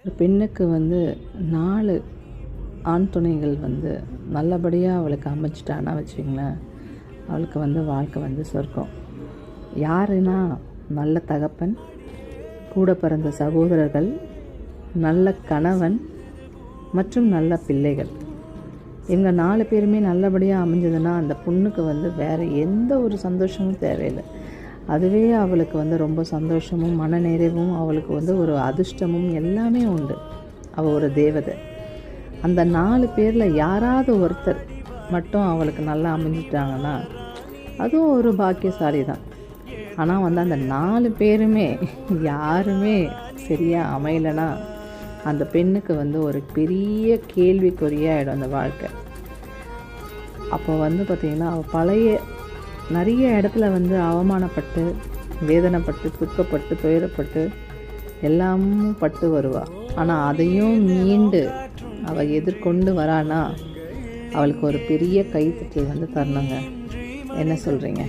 ஒரு பெண்ணுக்கு வந்து 4 ஆண் துணைகள் வந்து நல்லபடியாக அவளுக்கு அமைச்சிட்டான்னா வச்சுங்களேன், அவளுக்கு வந்து வாழ்க்கை வந்து சொர்க்கம். யாருன்னா, நல்ல தகப்பன், கூட பிறந்த சகோதரர்கள், நல்ல கணவன் மற்றும் நல்ல பிள்ளைகள். இவங்க 4 பேருமே நல்லபடியாக அமைஞ்சதுன்னா அந்த பொண்ணுக்கு வந்து வேறு எந்த ஒரு சந்தோஷமும் தேவையில்லை. அதுவே அவளுக்கு வந்து ரொம்ப சந்தோஷமும் மனநிறைவும், அவளுக்கு வந்து ஒரு அதிர்ஷ்டமும் எல்லாமே உண்டு. அவள் ஒரு தேவதை. அந்த 4 பேரில் யாராவது ஒருத்தர் மட்டும் அவளுக்கு நல்லா அமைஞ்சிட்டாங்கன்னா அதுவும் ஒரு பாக்கியசாலி தான். ஆனால் வந்து அந்த 4 பேருமே யாருமே சரியாக அமையலைன்னா அந்த பெண்ணுக்கு வந்து ஒரு பெரிய கேள்விக்குறியாகிடும் அந்த வாழ்க்கை. அப்போ வந்து பார்த்திங்கன்னா அவள் நிறைய இடத்துல வந்து அவமானப்பட்டு, வேதனைப்பட்டு, துக்கப்பட்டு, துயரப்பட்டு எல்லாமும் பட்டு வருவாள். ஆனால் அதையும் மீண்டு அவள் எதிர்கொண்டு வரானா அவளுக்கு ஒரு பெரிய கைத்தட்டல் வந்து தரணுங்க. என்ன சொல்கிறீங்க?